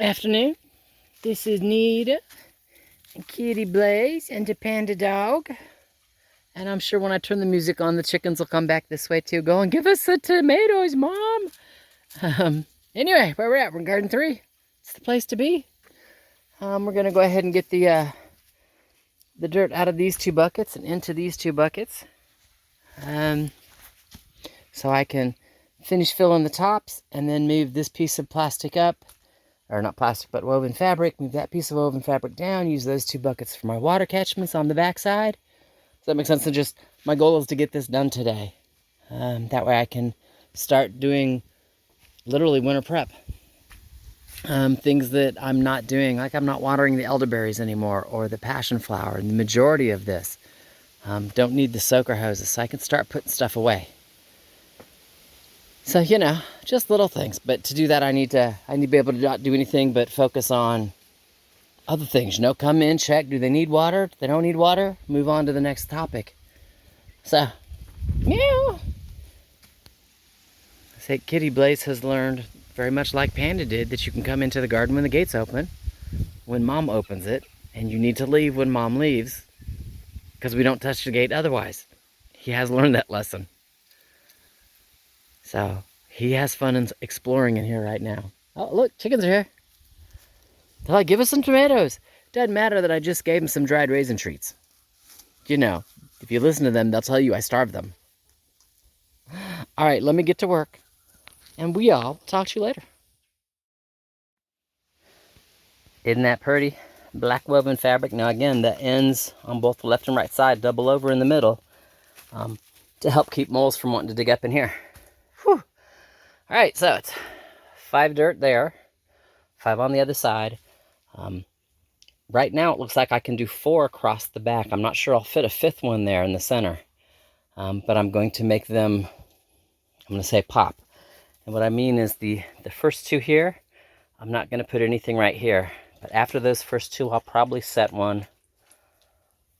Afternoon. This is Nita and Kitty Blaze and the panda dog. And I'm sure when I turn the music on, the chickens will come back this way too. Go and give us the tomatoes, Mom. Anyway, where we're at, we're in Garden 3. It's the place to be. We're going to go ahead and get the dirt out of these 2 buckets and into these 2 buckets. So I can finish filling the tops and then move this piece of plastic up. Or not plastic, but woven fabric. Move that piece of woven fabric down. Use those 2 buckets for my water catchments on the back side. Does that make sense? So just, my goal is to get this done today. That way I can start doing literally winter prep. Things that I'm not doing, like I'm not watering the elderberries anymore or the passion flower. And the majority of this don't need the soaker hoses, so I can start putting stuff away. So, you know, just little things. But to do that, I need to be able to not do anything but focus on other things. You know, come in, check. Do they need water? If they don't need water, move on to the next topic. So, meow. I say Kitty Blaze has learned, very much like Panda did, that you can come into the garden when the gate's open, when Mom opens it, and you need to leave when Mom leaves, because we don't touch the gate otherwise. He has learned that lesson. So, he has fun in exploring in here right now. Oh, look, chickens are here. They're like, give us some tomatoes. Doesn't matter that I just gave them some dried raisin treats. You know, if you listen to them, they'll tell you I starved them. All right, let me get to work. And we all talk to you later. Isn't that pretty? Black woven fabric. Now again, the ends on both the left and right side double over in the middle to help keep moles from wanting to dig up in here. Whew. All right, so it's 5 dirt there, 5 on the other side. Right now it looks like I can do 4 across the back. I'm not sure I'll fit a 5th one there in the center, but I'm going to make them, I'm going to say pop. And what I mean is the first 2 here, I'm not going to put anything right here. But after those first 2, I'll probably set one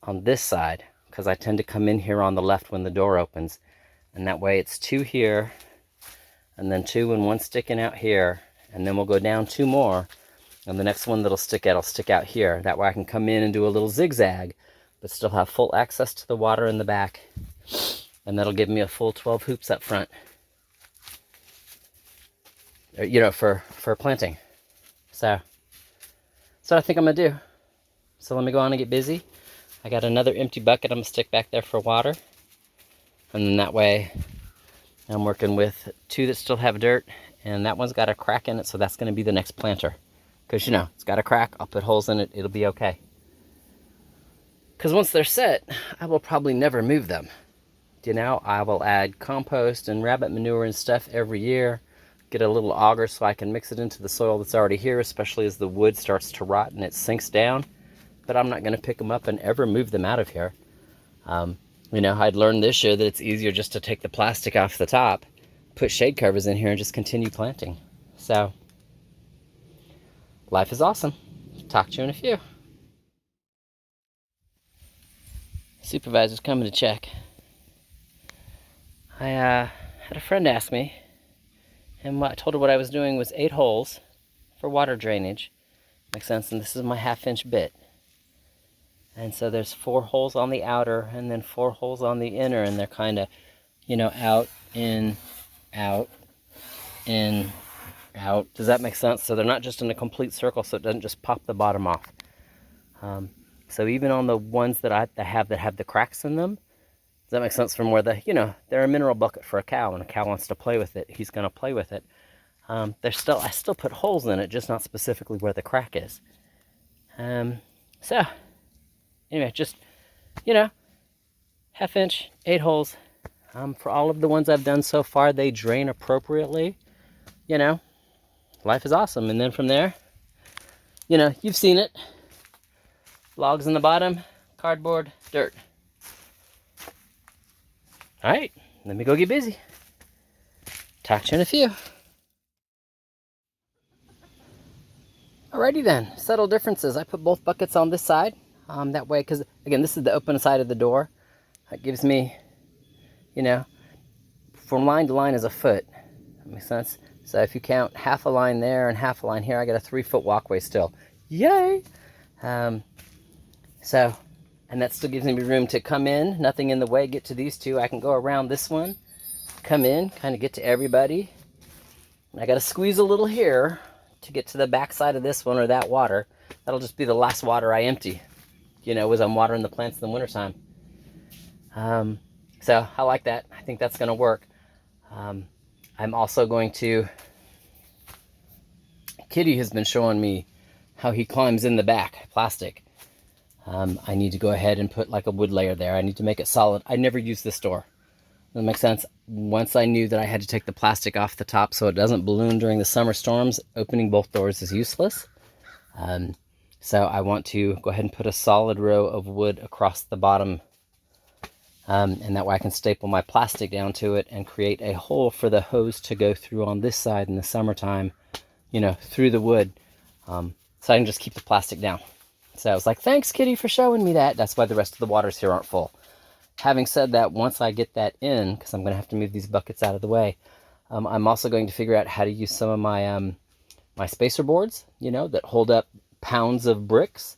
on this side, because I tend to come in here on the left when the door opens. And that way it's 2 here, and then 2 and 1 sticking out here, and then we'll go down 2 more, and the next one that'll stick out will stick out here. That way I can come in and do a little zigzag, but still have full access to the water in the back, and that'll give me a full 12 hoops up front, you know, for planting. So that's what I think I'm gonna do. So let me go on and get busy. I got another empty bucket I'm gonna stick back there for water, and then that way I'm working with 2 that still have dirt, and that one's got a crack in it, so that's going to be the next planter. Because, you know, it's got a crack, I'll put holes in it, it'll be okay. Because once they're set, I will probably never move them. You know, I will add compost and rabbit manure and stuff every year, get a little auger so I can mix it into the soil that's already here, especially as the wood starts to rot and it sinks down. But I'm not going to pick them up and ever move them out of here. You know, I'd learned this year that it's easier just to take the plastic off the top, put shade covers in here, and just continue planting. So, life is awesome. Talk to you in a few. Supervisor's coming to check. I had a friend ask me, and I told her what I was doing was 8 holes for water drainage. Makes sense, and this is my 1/2 inch bit. And so there's 4 holes on the outer and then 4 holes on the inner, and they're kind of, you know, out, in, out, in, out. Does that make sense? So they're not just in a complete circle, so it doesn't just pop the bottom off. So even on the ones that I have that have the cracks in them, does that make sense? From where the, you know, they're a mineral bucket for a cow, and a cow wants to play with it, he's going to play with it. I still put holes in it, just not specifically where the crack is. So anyway, just, you know, 1/2 inch, 8 holes. For all of the ones I've done so far, they drain appropriately. You know, life is awesome. And then from there, you know, you've seen it. Logs in the bottom, cardboard, dirt. All right, let me go get busy. Talk to you in a few. Alrighty then, subtle differences. I put both buckets on this side. That way, because again, this is the open side of the door. That gives me, you know, from line to line is a foot. That makes sense. So if you count half a line there and half a line here, I got a 3-foot walkway still. Yay! And that still gives me room to come in, nothing in the way, get to these two. I can go around this one, come in, kind of get to everybody. And I got to squeeze a little here to get to the back side of this one or that water. That'll just be the last water I empty, as I'm watering the plants in the wintertime. So I like that. I think that's going to work. I'm also going to... Kitty has been showing me how he climbs in the back, plastic. I need to go ahead and put like a wood layer there. I need to make it solid. I never use this door. That makes sense. Once I knew that I had to take the plastic off the top so it doesn't balloon during the summer storms, opening both doors is useless. So I want to go ahead and put a solid row of wood across the bottom. And that way I can staple my plastic down to it and create a hole for the hose to go through on this side in the summertime, through the wood. So I can just keep the plastic down. So I was like, thanks, Kitty, for showing me that. That's why the rest of the waters here aren't full. Having said that, once I get that in, because I'm going to have to move these buckets out of the way, I'm also going to figure out how to use some of my my spacer boards, that hold up pounds of bricks,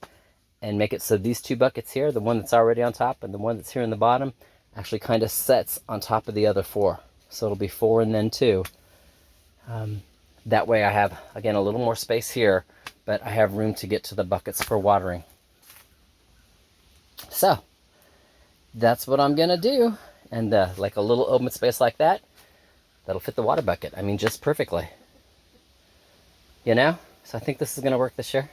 and make it so these two buckets here, the one that's already on top and the one that's here in the bottom, actually kind of sets on top of the other 4. So it'll be 4 and then 2. That way I have, again, a little more space here, but I have room to get to the buckets for watering. So that's what I'm gonna do. And like a little open space like that, that'll fit the water bucket. I mean, just perfectly. So I think this is gonna work this year.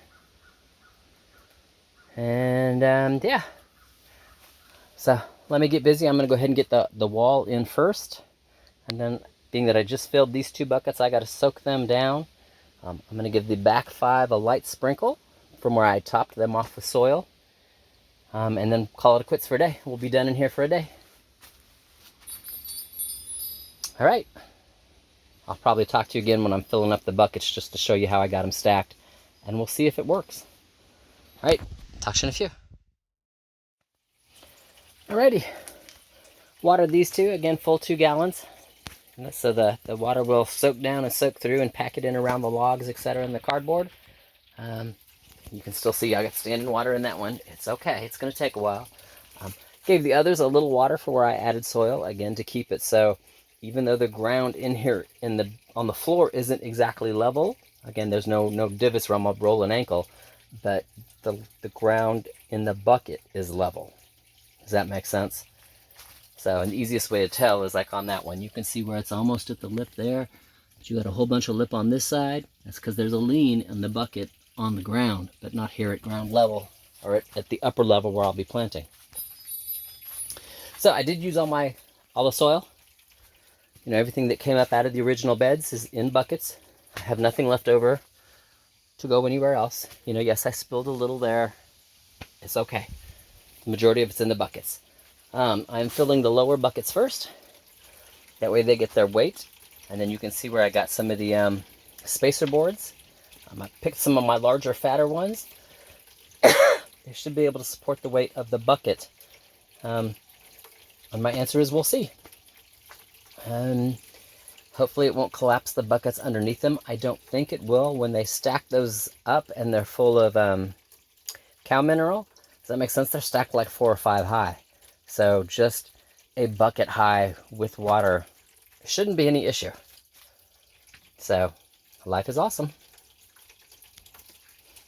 And yeah. So let me get busy. I'm gonna go ahead and get the wall in first. And then, being that I just filled these 2 buckets, I gotta soak them down. I'm gonna give the back 5 a light sprinkle from where I topped them off with soil. And then call it a quits for a day. We'll be done in here for a day. All right. I'll probably talk to you again when I'm filling up the buckets just to show you how I got them stacked. And we'll see if it works. All right. Talk to you in a few. Alrighty. Watered these 2. Again, full 2 gallons. So the water will soak down and soak through and pack it in around the logs, etc. in the cardboard. You can still see I got standing water in that one. It's okay. It's going to take a while. Gave the others a little water for where I added soil, again, to keep it so even though the ground in here on the floor isn't exactly level, again, there's no divots where I'm going to roll an ankle, but the ground in the bucket is level. Does that make sense? So, and the easiest way to tell is like on that one. You can see where it's almost at the lip there, but you got a whole bunch of lip on this side. That's because there's a lean in the bucket on the ground, but not here at ground level, or at the upper level where I'll be planting. So I did use all the soil. Everything that came up out of the original beds is in buckets. I have nothing left over to go anywhere else. Yes, I spilled a little there. It's okay. The majority of it's in the buckets. I'm filling the lower buckets first. That way they get their weight. And then you can see where I got some of the spacer boards. I picked some of my larger, fatter ones. They should be able to support the weight of the bucket. And my answer is we'll see. Hopefully it won't collapse the buckets underneath them. I don't think it will when they stack those up and they're full of cow mineral. Does that make sense? They're stacked like 4 or 5 high. So just a bucket high with water shouldn't be any issue. So life is awesome.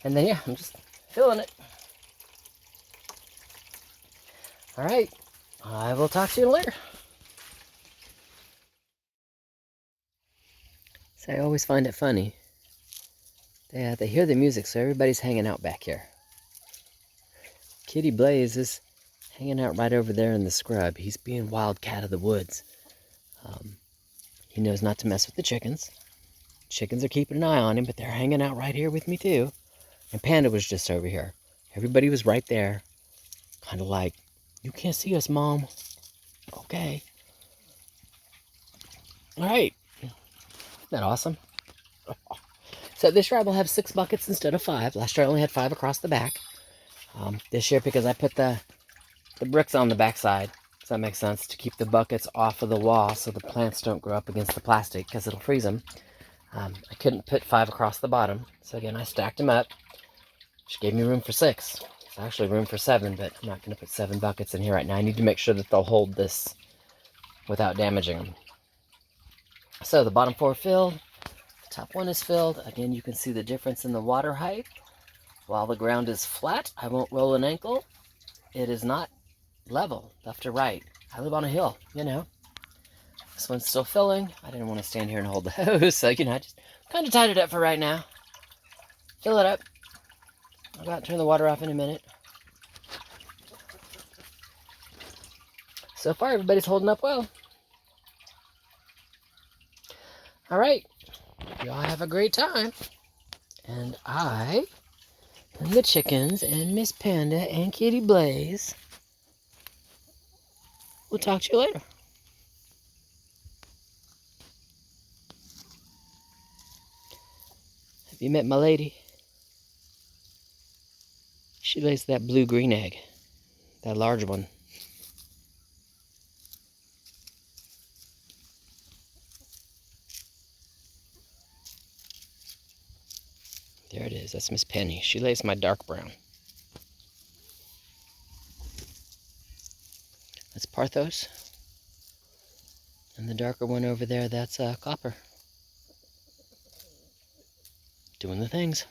And then, yeah, I'm just filling it. All right. I will talk to you later. So I always find it funny. They hear the music, so everybody's hanging out back here. Kitty Blaze is hanging out right over there in the scrub. He's being wildcat of the woods. He knows not to mess with the chickens. Chickens are keeping an eye on him, but they're hanging out right here with me too. And Panda was just over here. Everybody was right there. Kind of like, you can't see us, Mom. Okay. All right. Isn't that awesome? So this year I will have 6 buckets instead of 5. Last year I only had 5 across the back. This year, because I put the bricks on the back side, does that make sense? To keep the buckets off of the wall so the plants don't grow up against the plastic because it'll freeze them. I couldn't put 5 across the bottom, so again I stacked them up, which gave me room for 6. It's actually room for 7, but I'm not going to put 7 buckets in here right now. I need to make sure that they'll hold this without damaging them. So the bottom 4 filled, the top 1 is filled. Again, you can see the difference in the water height. While the ground is flat, I won't roll an ankle. It is not level, left to right. I live on a hill, you know. This one's still filling. I didn't want to stand here and hold the hose, so, you know, I just kind of tied it up for right now. Fill it up. I'll go out and turn the water off in a minute. So far, everybody's holding up well. All right. Y'all have a great time. And I, and the chickens, and Miss Panda, and Kitty Blaze, we'll talk to you later. Have you met my lady? She lays that blue-green egg. That large one. There it is. That's Miss Penny. She lays my dark brown. That's Parthos. And the darker one over there, that's copper. Doing the things.